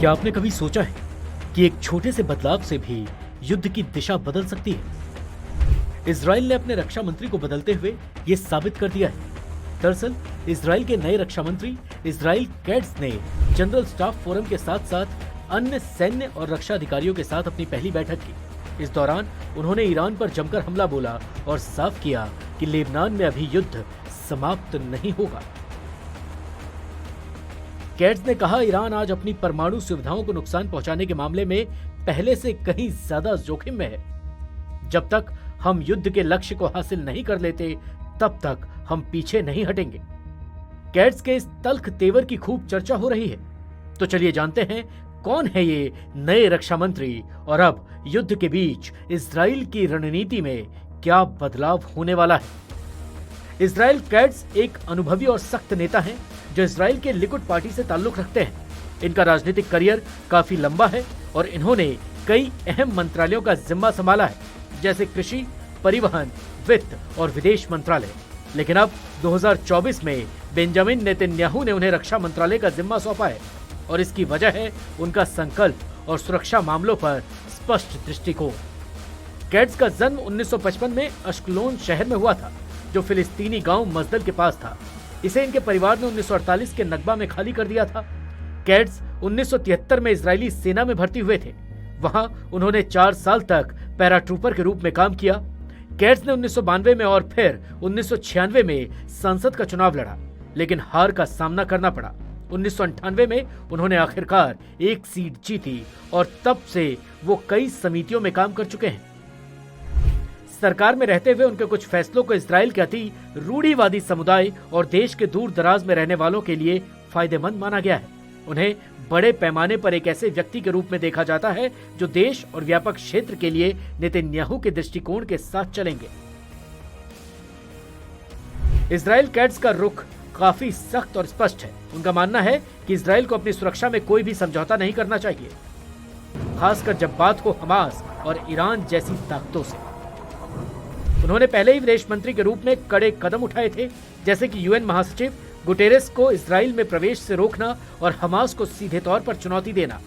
क्या आपने कभी सोचा है कि एक छोटे से बदलाव से भी युद्ध की दिशा बदल सकती है? इजराइल ने अपने रक्षा मंत्री को बदलते हुए ये साबित कर दिया है। दरअसल इजराइल के नए रक्षा मंत्री इजराइल कैट्ज ने जनरल स्टाफ फोरम के साथ साथ अन्य सैन्य और रक्षा अधिकारियों के साथ अपनी पहली बैठक की। इस दौरान उन्होंने ईरान पर जमकर हमला बोला और साफ किया कि लेबनान में अभी युद्ध समाप्त नहीं होगा। कैट्ज ने कहा, ईरान आज अपनी परमाणु सुविधाओं को नुकसान पहुंचाने के मामले में पहले से कहीं ज्यादा जोखिम में है। जब तक हम युद्ध के लक्ष्य को हासिल नहीं कर लेते तब तक हम पीछे नहीं हटेंगे। कैट्ज के इस तल्ख तेवर की खूब चर्चा हो रही है। तो चलिए जानते हैं कौन है ये नए रक्षा मंत्री और अब युद्ध के बीच इजराइल की रणनीति में क्या बदलाव होने वाला है। इजराइल कैट्ज एक अनुभवी और सख्त नेता हैं जो इजराइल के लिकुड पार्टी से ताल्लुक रखते हैं। इनका राजनीतिक करियर काफी लंबा है और इन्होंने कई अहम मंत्रालयों का जिम्मा संभाला है, जैसे कृषि, परिवहन, वित्त और विदेश मंत्रालय। लेकिन अब 2024 में बेंजामिन नेतन्याहू ने उन्हें रक्षा मंत्रालय का जिम्मा सौंपा है और इसकी वजह है उनका संकल्प और सुरक्षा मामलों पर स्पष्ट दृष्टिकोण। कैट्ज का जन्म 1955 में अश्कलोन शहर में हुआ था, जो फिलिस्तीनी गांव मजदल के पास था। इसे इनके परिवार ने 1948 के नकबा में खाली कर दिया था। कैट्ज 1973 में इजरायली सेना में भर्ती हुए थे। वहां उन्होंने 4 साल तक पैराट्रूपर के रूप में काम किया। कैट्ज ने 1992 में और फिर 1996 में संसद का चुनाव लड़ा, लेकिन हार का सामना करना पड़ा। 1998 में उन्होंने आखिरकार एक सीट जीती और तब से वो कई समितियों में काम कर चुके हैं। सरकार में रहते हुए उनके कुछ फैसलों को इजराइल के अति रूढ़िवादी समुदाय और देश के दूर दराज में रहने वालों के लिए फायदेमंद माना गया है। उन्हें बड़े पैमाने पर एक ऐसे व्यक्ति के रूप में देखा जाता है जो देश और व्यापक क्षेत्र के लिए नेतन्याहू के दृष्टिकोण के साथ चलेंगे। इजराइल कैट्ज का रुख काफी सख्त और स्पष्ट है। उनका मानना है कि इजराइल को अपनी सुरक्षा में कोई भी समझौता नहीं करना चाहिए, खासकर जब बात हो हमास और ईरान जैसी ताकतों से। उन्होंने पहले ही विदेश मंत्री के रूप में कड़े कदम उठाए थे, जैसे कि यूएन महासचिव गुटेरेस को इजराइल में प्रवेश से रोकना और हमास को सीधे तौर पर चुनौती देना।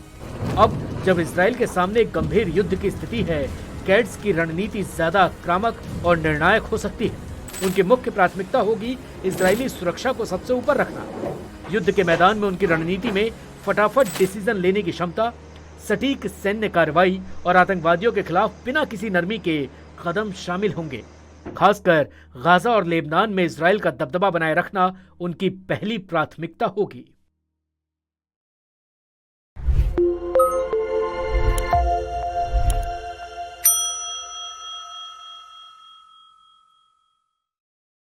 अब जब इजराइल के सामने एक गंभीर युद्ध की स्थिति है, कैट्ज की रणनीति ज्यादा आक्रामक और निर्णायक हो सकती है। उनकी मुख्य प्राथमिकता होगी इजरायली सुरक्षा को सबसे ऊपर रखना। युद्ध के मैदान में उनकी रणनीति में फटाफट डिसीजन लेने की क्षमता, सटीक सैन्य कार्रवाई और आतंकवादियों के खिलाफ बिना किसी नरमी के कदम शामिल होंगे। खासकर गाजा और लेबनान में इजराइल का दबदबा बनाए रखना उनकी पहली प्राथमिकता होगी।